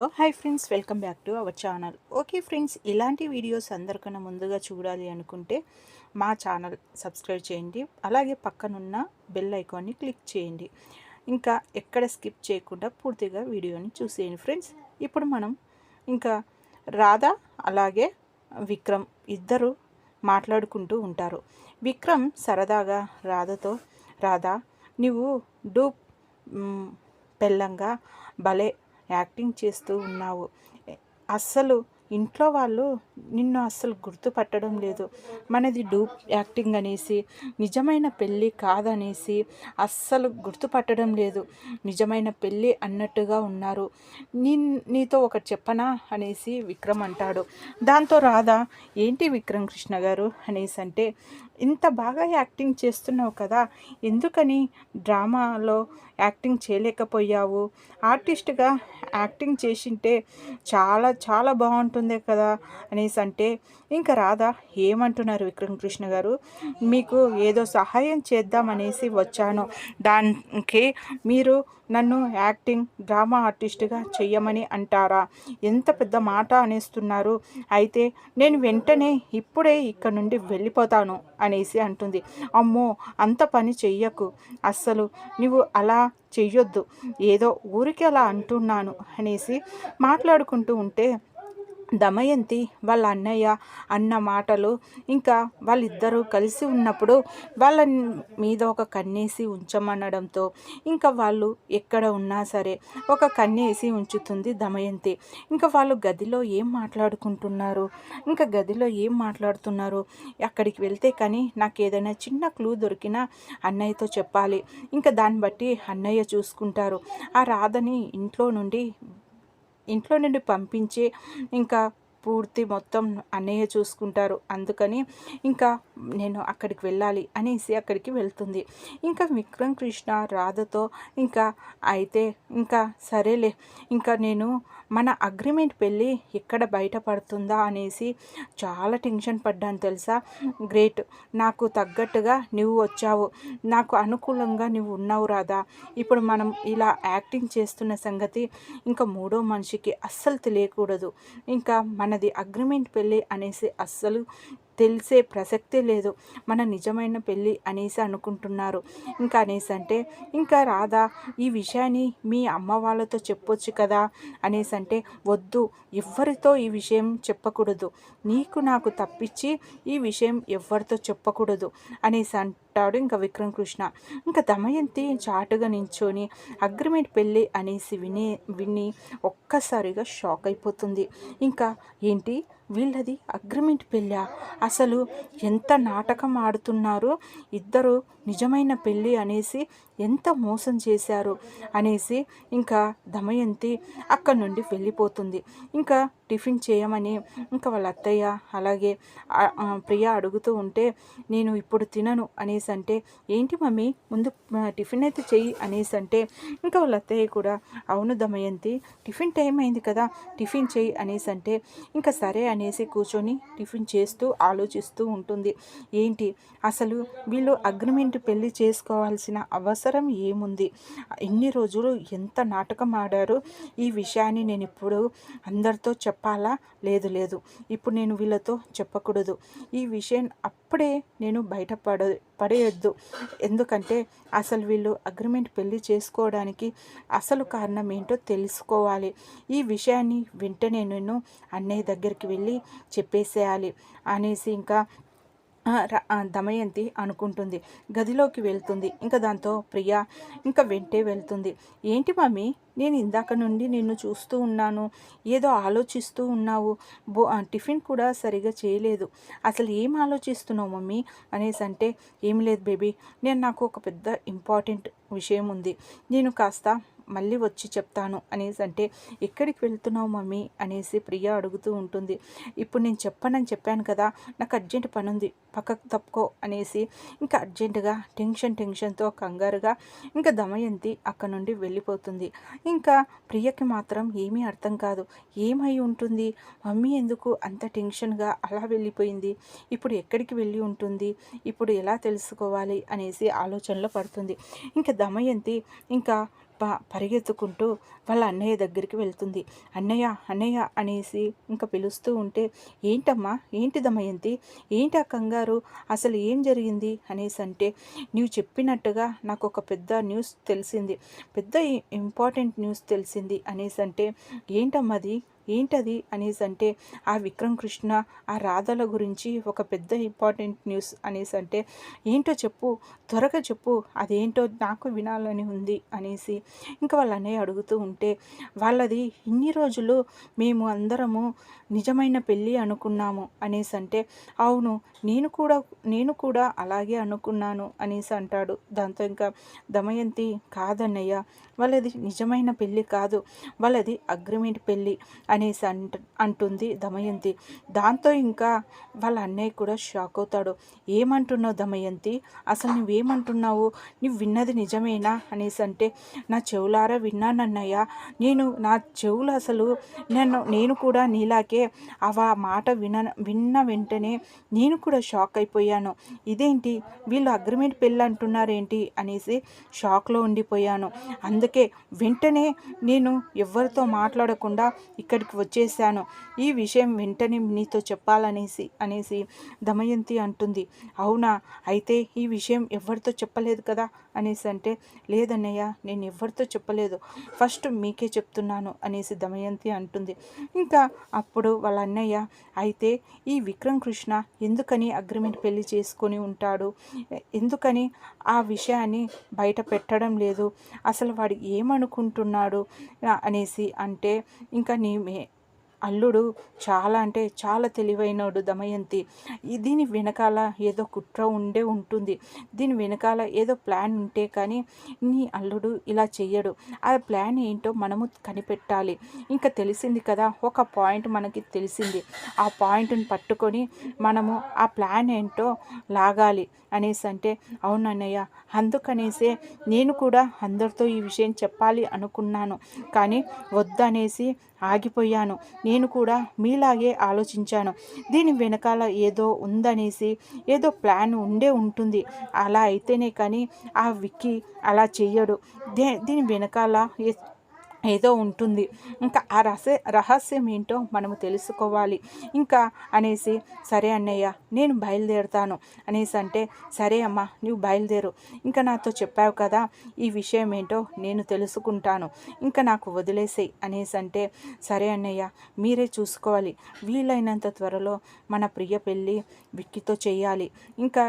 Hi friends, welcome back to our channel. Okay friends, ఇలాంటి videos అందరికన్నా ముందుగా చూడాలి అనుకుంటే మా ఛానల్ సబ్స్క్రైబ్ చేయండి. అలాగే పక్కనున్న బెల్ ఐకాన్ని క్లిక్ చేయండి. ఇంకా ఎక్కడ స్కిప్ చేయకుండా పూర్తిగా వీడియోని చూసేయండి ఫ్రెండ్స్. ఇప్పుడు మనం ఇంకా రాధా అలాగే విక్రమ్ ఇద్దరు మాట్లాడుకుంటూ ఉంటారు. విక్రమ్ సరదాగా రాధతో, రాధా నువ్వు డూప్ పెళ్ళంగా భలే యాక్టింగ్ చేస్తూ ఉన్నావు. అస్సలు ఇంట్లో వాళ్ళు నిన్ను అస్సలు గుర్తుపట్టడం లేదు. మనది డూప్ యాక్టింగ్ అనేసి, నిజమైన పెళ్ళి కాదనేసి అస్సలు గుర్తుపట్టడం లేదు. నిజమైన పెళ్ళి అన్నట్టుగా ఉన్నారు. నీతో ఒకటి చెప్పనా అనేసి విక్రమ్ అంటాడు. దాంతో రాధా, ఏంటి విక్రమ్ కృష్ణ గారు అనేసి అంటే, ఇంత బాగా యాక్టింగ్ చేస్తున్నావు కదా, ఎందుకని డ్రామాలో యాక్టింగ్ చేయలేకపోయావు? ఆర్టిస్ట్గా యాక్టింగ్ చేసింటే చాలా చాలా బాగుంటుంది కదా అనేసి అంటే, ఇంకా రాధా, ఏమంటున్నారు విక్రమ్ కృష్ణ గారు, మీకు ఏదో సహాయం చేద్దామనేసి వచ్చాను. దానికి మీరు నన్ను యాక్టింగ్ డ్రామా ఆర్టిస్ట్గా చెయ్యమని అంటారా? ఎంత పెద్ద మాట అనేస్తున్నారు. అయితే నేను వెంటనే ఇప్పుడే ఇక్కడ నుండి వెళ్ళిపోతాను అనేసి అంటుంది. అమ్మో, అంత పని చెయ్యకు, అస్సలు నువ్వు అలా చెయ్యొద్దు, ఏదో ఊరికి అలా అంటున్నాను అనేసి మాట్లాడుకుంటూ ఉంటే, దమయంతి వాళ్ళ అన్నయ్య అన్న మాటలు, ఇంకా వాళ్ళిద్దరూ కలిసి ఉన్నప్పుడు వాళ్ళ మీద ఒక కన్నేసి ఉంచమనడంతో, ఇంకా వాళ్ళు ఎక్కడ ఉన్నా సరే ఒక కన్నేసి ఉంచుతుంది దమయంతి. ఇంకా వాళ్ళు గదిలో ఏం మాట్లాడుకుంటున్నారు, ఇంకా గదిలో ఏం మాట్లాడుతున్నారు, అక్కడికి వెళ్తే కానీ నాకు ఏదైనా చిన్న క్లూ దొరికినా అన్నయ్యతో చెప్పాలి, ఇంకా దాన్ని బట్టి అన్నయ్య చూసుకుంటారు. ఆ రాధని ఇంట్లో నుండి పంపించి ఇంకా పూర్తి మొత్తం అన్నయ్య చూసుకుంటారు. అందుకని ఇంకా నేను అక్కడికి వెళ్ళాలి అనేసి అక్కడికి వెళ్తుంది. ఇంకా విక్రమ్ కృష్ణ రాధతో, ఇంకా అయితే ఇంకా సరేలే, ఇంకా నేను మన అగ్రిమెంట్ పెళ్ళి ఎక్కడ బయటపడుతుందా అనేసి చాలా టెన్షన్ పడ్డాను తెలుసా. గ్రేట్, నాకు తగ్గట్టుగా నువ్వు వచ్చావు, నాకు అనుకూలంగా నువ్వు ఉన్నావు రాధా. ఇప్పుడు మనం ఇలా యాక్టింగ్ చేస్తున్న సంగతి ఇంకా మూడో మనిషికి అస్సలు తెలియకూడదు. ఇంకా మనది అగ్రిమెంట్ పెళ్ళి అనేసి అస్సలు తెలిసే ప్రసక్తే లేదు. మన నిజమైన పెళ్ళి అనేసి అనుకుంటున్నారు. ఇంకా అనేసి అంటే, ఇంకా రాధా, ఈ విషయాన్ని మీ అమ్మ వాళ్ళతో చెప్పొచ్చు కదా అనేసి అంటే, వద్దు, ఎవ్వరితో ఈ విషయం చెప్పకూడదు, నీకు నాకు తప్పించి ఈ విషయం ఎవ్వరితో చెప్పకూడదు అనేసి అంటాడు ఇంకా విక్రమ్ కృష్ణ. ఇంకా దమయంతి చాటుగా నించొని అగ్రిమెంట్ పెళ్ళి అనేసి విని ఒక్కసారిగా షాక్ అయిపోతుంది. ఇంకా ఏంటి, వీళ్ళది అగ్రిమెంట్ పెళ్ళా? అసలు ఎంత నాటకం ఆడుతున్నారు ఇద్దరు, నిజమైన పెళ్ళి అనేసి ఎంత మోసం చేశారు అనేసి ఇంకా దమయంతి అక్కడి నుండి వెళ్ళిపోతుంది. ఇంకా టిఫిన్ చేయమని ఇంకా వాళ్ళ అత్తయ్య అలాగే ప్రియ అడుగుతూ ఉంటే, నేను ఇప్పుడు తినను అనేసి అంటే, ఏంటి మమ్మీ, ముందు టిఫిన్ అయితే చెయ్యి అనేసి అంటే, ఇంకా వాళ్ళ అత్తయ్య కూడా, అవును దమయంతి, టిఫిన్ టైం అయింది కదా, టిఫిన్ చెయ్యి అనేసి అంటే, ఇంకా సరే అనేసి కూర్చొని టిఫిన్ చేస్తూ ఆలోచిస్తూ ఉంటుంది. ఏంటి అసలు వీళ్ళు అగ్రిమెంట్ పెళ్లి చేసుకోవాల్సిన అవసరం ఏముంది? ఇన్ని రోజులు ఎంత నాటకం ఆడారు, ఈ విషయాన్ని నేను ఇప్పుడు అందరితో చెప్పాలా? లేదు లేదు, ఇప్పుడు నేను వీళ్ళతో చెప్పకూడదు. ఈ విషయం అప్పుడే నేను పడేయొద్దు. ఎందుకంటే అసలు వీళ్ళు అగ్రిమెంట్ పెళ్లి చేసుకోవడానికి అసలు కారణం ఏంటో తెలుసుకోవాలి. ఈ విషయాన్ని వెంటనే నేను అన్నయ్య దగ్గరికి వెళ్ళి చెప్పేసేయాలి అనేసి ఇంకా దమయంతి అనుకుంటుంది. గదిలోకి వెళ్తుంది. ఇంకా దాంతో ప్రియ ఇంకా వెంటే వెళ్తుంది. ఏంటి మమ్మీ, నేను ఇందాక నుండి నిన్ను చూస్తూ ఉన్నాను, ఏదో ఆలోచిస్తూ ఉన్నావు, టిఫిన్ కూడా సరిగా చేయలేదు, అసలు ఏం ఆలోచిస్తున్నావు మమ్మీ అనేసి అంటే, ఏం లేదు బేబీ, నాకు ఒక పెద్ద ఇంపార్టెంట్ విషయం ఉంది, నేను కాస్త మళ్ళీ వచ్చి చెప్తాను అనేసి అంటే, ఎక్కడికి వెళ్తున్నావు మమ్మీ అనేసి ప్రియ అడుగుతూ ఉంటుంది. ఇప్పుడు నేను చెప్పనని చెప్పాను కదా, నాకు అర్జెంట్ పని ఉంది, పక్కకు తప్పుకో అనేసి ఇంకా అర్జెంటుగా టెన్షన్తో కంగారుగా ఇంకా దమయంతి అక్కడ నుండి వెళ్ళిపోతుంది. ఇంకా ప్రియకి మాత్రం ఏమీ అర్థం కాదు. ఏమై ఉంటుంది, మమ్మీ ఎందుకు అంత టెన్షన్గా అలా వెళ్ళిపోయింది, ఇప్పుడు ఎక్కడికి వెళ్ళి ఉంటుంది, ఇప్పుడు ఎలా తెలుసుకోవాలి అనేసి ఆలోచనలో పడుతుంది. ఇంకా దమయంతి ఇంకా పరిగెత్తుకుంటూ వాళ్ళ అన్నయ్య దగ్గరికి వెళ్తుంది. అన్నయ్య అన్నయ్య అనేసి ఇంకా పిలుస్తూ ఉంటే, ఏంటమ్మా, ఏంటి దమయంతి, ఏంటి ఆ కంగారు, అసలు ఏం జరిగింది అనేసి అంటే, నీవు చెప్పినట్టుగా నాకు ఒక పెద్ద న్యూస్ తెలిసింది, పెద్ద ఇంపార్టెంట్ న్యూస్ తెలిసింది అనేసి అంటే, ఏంటమ్మది, ఏంటది అనేసి అంటే, ఆ విక్రమ్ కృష్ణ ఆ రాధల గురించి ఒక పెద్ద ఇంపార్టెంట్ న్యూస్ అనేసి అంటే, ఏంటో చెప్పు, త్వరగా చెప్పు, అదేంటో నాకు వినాలని ఉంది అనేసి ఇంకా వాళ్ళ అన్నయ్య అడుగుతూ ఉంటే, వాళ్ళది ఇన్ని రోజులు మేము అందరము నిజమైన పెళ్ళి అనుకున్నాము అనేసి అంటే, అవును, నేను కూడా అలాగే అనుకున్నాను అనేసి అంటాడు. దాంతో ఇంకా దమయంతి, కాదన్నయ్య, వాళ్ళది నిజమైన పెళ్ళి కాదు, వాళ్ళది అగ్రిమెంట్ పెళ్ళి అనేసి అంటుంది దమయంతి. దాంతో ఇంకా వాళ్ళ అన్నయ్య కూడా షాక్ అవుతాడు. ఏమంటున్నావు దమయంతి, అసలు నువ్వేమంటున్నావు, నువ్వు విన్నది నిజమేనా అనేసి అంటే, నా చెవులారా విన్నానన్నయ్య, నా చెవులు అసలు నేను కూడా నీలాగే ఆ మాట విన్న వెంటనే నేను కూడా షాక్ అయిపోయాను. ఇదేంటి, వీళ్ళు అగ్రిమెంట్ పెళ్ళి అంటున్నారేంటి అనేసి షాక్లో ఉండిపోయాను. అందుకే వెంటనే నేను ఎవరితో మాట్లాడకుండా ఇక్కడికి వచ్చేసాను, ఈ విషయం వెంటనే నీతో చెప్పాలనేసి దమయంతి అంటుంది. అవునా, అయితే ఈ విషయం ఎవరితో చెప్పలేదు కదా అనేసి అంటే, లేదన్నయ్య, నేను ఎవరితో చెప్పలేదు, ఫస్ట్ మీకే చెప్తున్నాను అనేసి దమయంతి అంటుంది. ఇంకా అప్పుడు వాళ్ళ అన్నయ్య, అయితే ఈ విక్రమ్ కృష్ణ ఎందుకని అగ్రిమెంట్ పెళ్లి చేసుకొని ఉంటాడు, ఎందుకని ఆ విషయాన్ని బయట పెట్టడం లేదు, అసలు వాడు ఏమనుకుంటున్నాడు అనేసి అంటే, ఇంకా అల్లుడు చాలా అంటే చాలా తెలివైనడు దమయంతి, దీని వెనకాల ఏదో కుట్ర ఉంటుంది, దీని వెనకాల ఏదో ప్లాన్ ఉంటే కానీ నీ అల్లుడు ఇలా చెయ్యడు, ఆ ప్లాన్ ఏంటో మనము కనిపెట్టాలి. ఇంకా తెలిసింది కదా, ఒక పాయింట్ మనకి తెలిసింది, ఆ పాయింట్ని పట్టుకొని మనము ఆ ప్లాన్ ఏంటో లాగాలి అనేసి అంటే, అవునన్నయ్య, అందుకనేసే నేను కూడా అందరితో ఈ విషయం చెప్పాలి అనుకున్నాను, కానీ వద్దనేసి ఆగిపోయాను. నేను కూడా మీలాగే ఆలోచించాను, దీని వెనకాల ఏదో ఉందనేసి, ఏదో ప్లాన్ ఉంటుంది, అలా అయితేనే కానీ ఆ విక్కీ అలా చెయ్యడు, దీని వెనకాల ఏదో ఉంటుంది, ఇంకా ఆ రహస్యం ఏంటో మనము తెలుసుకోవాలి ఇంకా అనేసి, సరే అన్నయ్య, నేను బయలుదేరుతాను అనేసి అంటే, సరే అమ్మా, నువ్వు బయలుదేరు, ఇంకా నాతో చెప్పావు కదా, ఈ విషయం ఏంటో నేను తెలుసుకుంటాను, ఇంకా నాకు వదిలేసేయి అనేసి అంటే, సరే అన్నయ్య, మీరే చూసుకోవాలి, వీలైనంత త్వరలో మన ప్రియ పెళ్ళి విక్కీతో చేయాలి, ఇంకా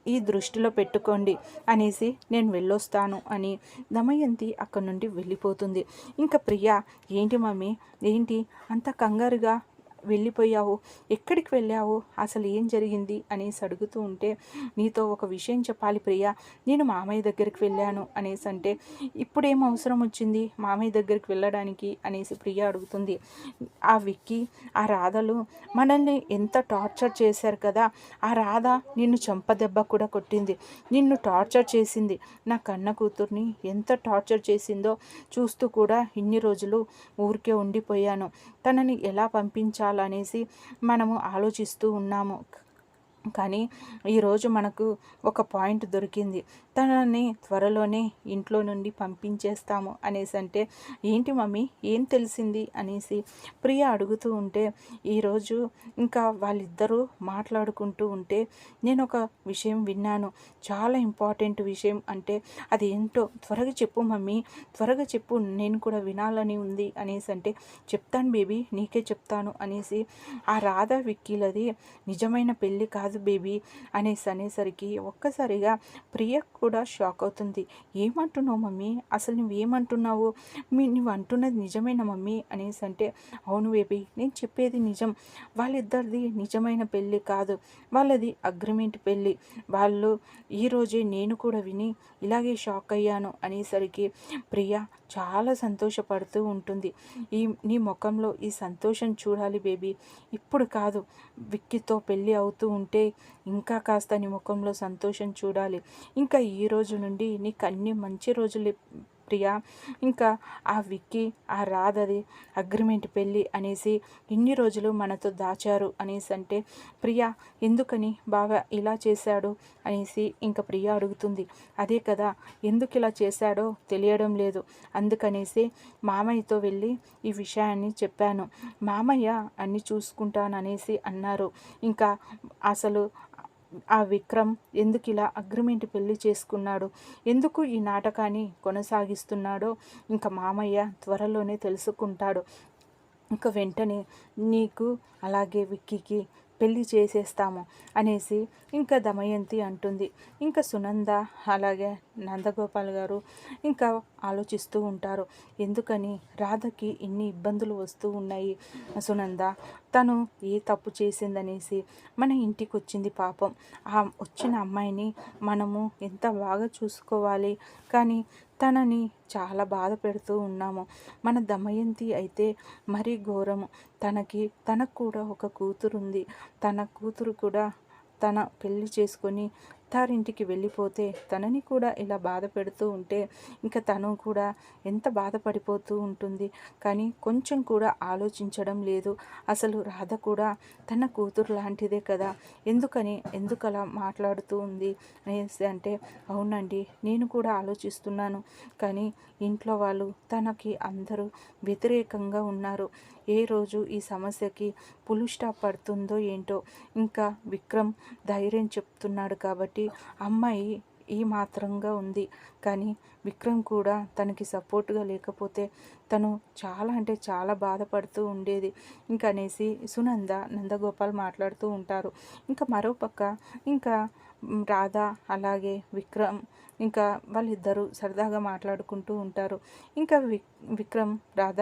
ఈ దృష్టిలో పెట్టుకోండి అనేసి నేను వెళ్ళొస్తాను అని దమయంతి అక్కడి నుండి వెళ్ళిపోతుంది. ఇంకా ప్రియ, ఏంటి మమ్మీ, ఏంటి అంత కంగారుగా వెళ్ళిపోయావు, ఎక్కడికి వెళ్ళావు, అసలు ఏం జరిగింది అనేసి అడుగుతూ ఉంటే, నీతో ఒక విషయం చెప్పాలి ప్రియ, నేను మామయ్య దగ్గరికి వెళ్ళాను అనేసి అంటే, ఇప్పుడేం అవసరం వచ్చింది మామయ్య దగ్గరికి వెళ్ళడానికి అనేసి ప్రియ అడుగుతుంది. ఆ విక్కీ, ఆ రాధలు మనల్ని ఎంత టార్చర్ చేశారు కదా, ఆ రాధ నిన్ను చెంపదెబ్బ కూడా కొట్టింది, నిన్ను టార్చర్ చేసింది, నా కన్న కూతుర్ని ఎంత టార్చర్ చేసిందో చూస్తూ కూడా ఇన్ని రోజులు ఊరికే ఉండిపోయాను, తనని ఎలా పంపించాలనేసి మనము ఆలోచిస్తూ ఉన్నాము, కానీ ఈరోజు మనకు ఒక పాయింట్ దొరికింది, తనని త్వరలోనే ఇంట్లో నుండి పంపించేస్తాము అనేసి అంటే, ఏంటి మమ్మీ, ఏం తెలిసింది అనేసి ప్రియ అడుగుతూ ఉంటే, ఈరోజు ఇంకా వాళ్ళిద్దరూ మాట్లాడుకుంటూ ఉంటే నేను ఒక విషయం విన్నాను, చాలా ఇంపార్టెంట్ విషయం, అంటే అది ఏంటో త్వరగా చెప్పు మమ్మీ, త్వరగా చెప్పు, నేను కూడా వినాలని ఉంది అనేసి అంటే, చెప్తాను బేబీ, నీకే చెప్తాను అనేసి, ఆ రాధా విక్కీలది నిజమైన పెళ్ళి కాదు బేబీ అనేసరికి ఒక్కసారిగా ప్రియ కూడా షాక్ అవుతుంది. ఏమంటున్నావు మమ్మీ, అసలు నువ్వేమంటున్నావు, నువ్వు అంటున్నది నిజమైన మమ్మీ అనేసి అంటే, అవును బేబీ, నేను చెప్పేది నిజం, వాళ్ళిద్దరిది నిజమైన పెళ్ళి కాదు, వాళ్ళది అగ్రిమెంట్ పెళ్ళి, వాళ్ళు ఈరోజే నేను కూడా విని ఇలాగే షాక్ అయ్యాను అనేసరికి ప్రియ చాలా సంతోషపడుతూ ఉంటుంది. నీ ముఖంలో ఈ సంతోషం చూడాలి బేబీ, ఇప్పుడు కాదు, విక్కీతో పెళ్ళి అవుతూ ఉంటే ఇంకా కాస్త నీ ముఖంలో సంతోషం చూడాలి, ఇంకా ఈ రోజు నుండి నీకు అన్ని మంచి రోజులు ప్రియా. ఇంకా ఆ విక్కీ ఆ రాధది అగ్రిమెంట్ పెళ్ళి అనేసి ఇన్ని రోజులు మనతో దాచారు అనేసి అంటే ప్రియా ఎందుకని బాగా ఇలా చేశాడు అనేసి ఇంకా ప్రియా అడుగుతుంది. అదే కదా ఎందుకు ఇలా చేశాడో తెలియడం లేదు, అందుకనేసి మామయ్యతో వెళ్ళి ఈ విషయాన్ని చెప్పాను, మామయ్య అన్ని చూసుకుంటాననేసి అన్నారు. ఇంకా అసలు ఆ విక్రమ్ ఎందుకు ఇలా అగ్రిమెంట్ పెళ్లి చేసుకున్నాడు, ఎందుకు ఈ నాటకాన్ని కొనసాగిస్తున్నాడో ఇంకా మామయ్య త్వరలోనే తెలుసుకుంటాడు. ఇంకా వెంటనే నీకు అలాగే విక్కీకి పెళ్ళి చేసేస్తాము అనేసి ఇంకా దమయంతి అంటుంది. ఇంకా సునంద అలాగే నందగోపాల్ గారు ఇంకా ఆలోచిస్తూ ఉంటారు, ఎందుకని రాధకి ఇన్ని ఇబ్బందులు వస్తూ ఉన్నాయి, సునంద తను ఏ తప్పు చేసిందనేసి మన ఇంటికి వచ్చింది పాపం, ఆ వచ్చిన అమ్మాయిని మనము ఎంత బాగా చూసుకోవాలి, కానీ తనని చాలా బాధ పెడుతూ ఉన్నాము. మన దమయంతి అయితే మరీ ఘోరము, తనకు కూడా ఒక కూతురుంది, తన కూతురు కూడా తన పెళ్లి చేసుకొని అత్తారింటికి వెళ్ళిపోతే తనని కూడా ఇలా బాధ పెడుతూ ఉంటే ఇంకా తను కూడా ఎంత బాధపడిపోతూ ఉంటుంది, కానీ కొంచెం కూడా ఆలోచించడం లేదు. అసలు రాధ కూడా తన కూతురు లాంటిదే కదా, ఎందుకు అలా మాట్లాడుతూ ఉంది అనేసి అంటే అవునండి నేను కూడా ఆలోచిస్తున్నాను, కానీ ఇంట్లో వాళ్ళు తనకి అందరూ వ్యతిరేకంగా ఉన్నారు, ఏ రోజు ఈ సమస్యకి పులు స్టాప్ పడుతుందో ఏంటో. ఇంకా విక్రమ్ ధైర్యం చెప్తున్నాడు కాబట్టి అమ్మాయి ఈ మాత్రంగా ఉంది, కానీ విక్రమ్ కూడా తనకి సపోర్ట్గా లేకపోతే తను చాలా అంటే చాలా బాధపడుతూ ఉండేది. ఇంకా అనేసి సునంద నందగోపాల్ మాట్లాడుతూ ఉంటారు. ఇంకా మరోపక్క ఇంకా రాధ అలాగే విక్రమ్ ఇంకా వాళ్ళిద్దరూ సరదాగా మాట్లాడుకుంటూ ఉంటారు. ఇంకా విక్రమ్ రాధ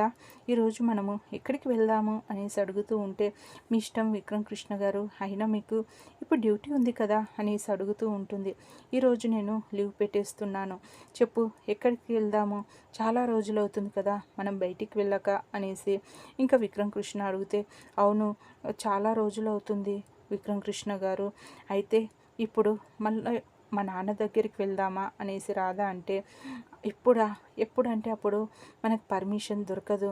ఈరోజు మనము ఎక్కడికి వెళ్దాము అనేసి అడుగుతూ ఉంటే మీ ఇష్టం విక్రమ్ కృష్ణ గారు, అయినా మీకు ఇప్పుడు డ్యూటీ ఉంది కదా అనేసి అడుగుతూ ఉంటుంది. ఈరోజు నేను లీవ్ పెట్టేస్తున్నాను, చెప్పు ఎక్కడికి వెళ్దాము, చాలా రోజులు అవుతుంది కదా మనం బయటికి వెళ్ళక అనేసి ఇంకా విక్రమ్ కృష్ణ అడిగితే అవును చాలా రోజులు అవుతుంది విక్రమ్ కృష్ణ గారు, అయితే ఇప్పుడు మళ్ళీ మా నాన్న దగ్గరికి వెళ్దామా అనేసి రాధా అంటే ఎప్పుడంటే అప్పుడు మనకు పర్మిషన్ దొరకదు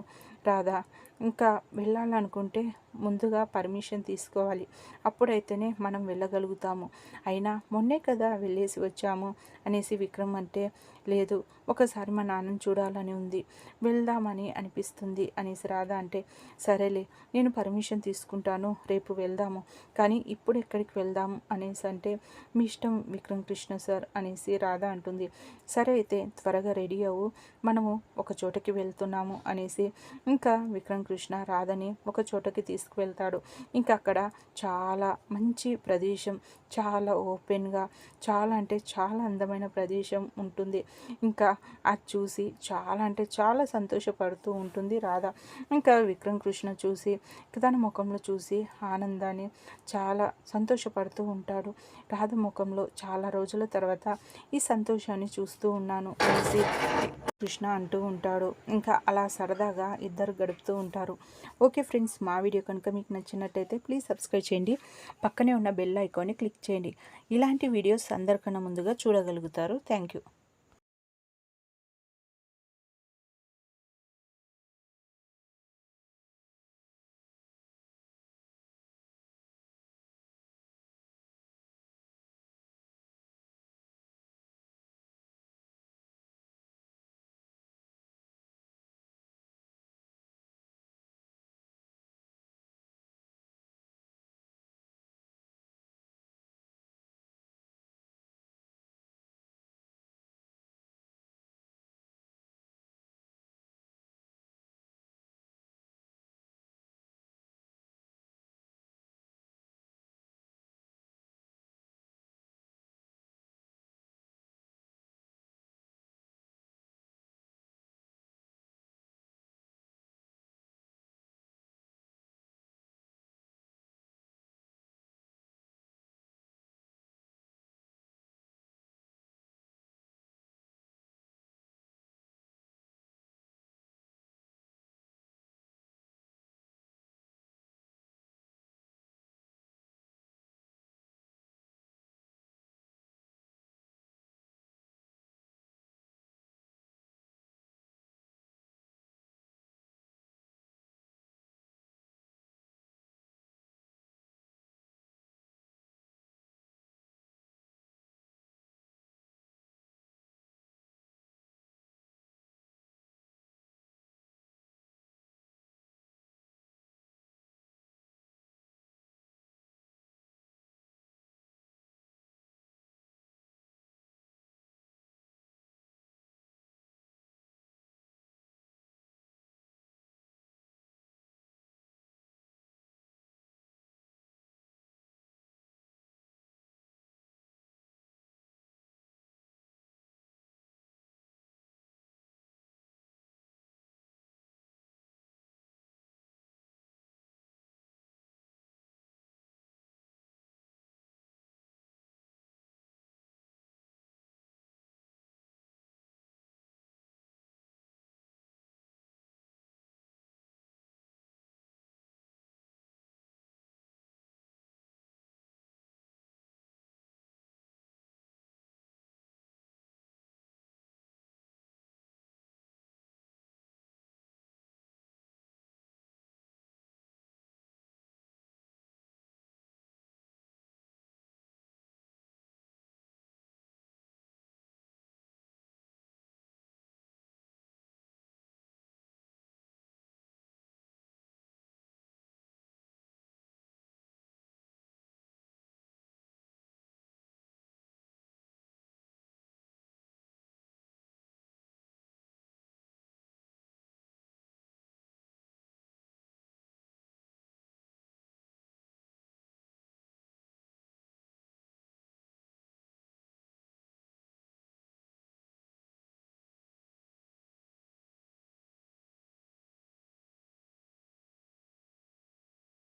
రాధా, ఇంకా వెళ్ళాలనుకుంటే ముందుగా పర్మిషన్ తీసుకోవాలి, అప్పుడైతేనే మనం వెళ్ళగలుగుతాము, అయినా మొన్నే కదా వెళ్ళేసి వచ్చాము అనేసి విక్రమ్ అంటే లేదు ఒకసారి మా నాన్నని చూడాలని ఉంది, వెళ్దామని అనిపిస్తుంది అనేసి రాధా అంటే సరేలే నేను పర్మిషన్ తీసుకుంటాను రేపు వెళ్దాము, కానీ ఇప్పుడు ఎక్కడికి వెళ్దాము అనేసి అంటే మీ ఇష్టం విక్రమ్ కృష్ణ సార్ అనేసి రాధా అంటుంది. సరే అయితే త్వరగా రెడీ అవ్వు మనము ఒక చోటకి వెళ్తున్నాము అనేసి ఇంకా విక్రమ్ కృష్ణ రాధని ఒక చోటకి తీసుకువెళ్తాడు. ఇంకా అక్కడ చాలా మంచి ప్రదేశం, చాలా ఓపెన్గా చాలా అంటే చాలా అందమైన ప్రదేశం ఉంటుంది. ఇంకా అది చూసి చాలా అంటే చాలా సంతోషపడుతూ ఉంటుంది రాధ. ఇంకా విక్రమ్ కృష్ణ చూసి తన ముఖంలో చూసి ఆనందాన్ని చాలా సంతోషపడుతూ ఉంటాడు. రాధ ముఖంలో చాలా రోజుల తర్వాత ఈ సంతోషాన్ని చూస్తూ ఉన్నాను అనేసి కృష్ణ అంటూ ఉంటాడు. ఇంకా అలా సరదాగా ఇద్దరు గడుపుతూ ఉంటారు. ఓకే ఫ్రెండ్స్, మా వీడియో కనుక మీకు నచ్చినట్టయితే ప్లీజ్ సబ్స్క్రైబ్ చేయండి, పక్కనే ఉన్న బెల్ ఐకాన్ని క్లిక్ చేయండి, ఇలాంటి వీడియోస్ అందరికన్నా ముందుగా చూడగలుగుతారు. Thank you.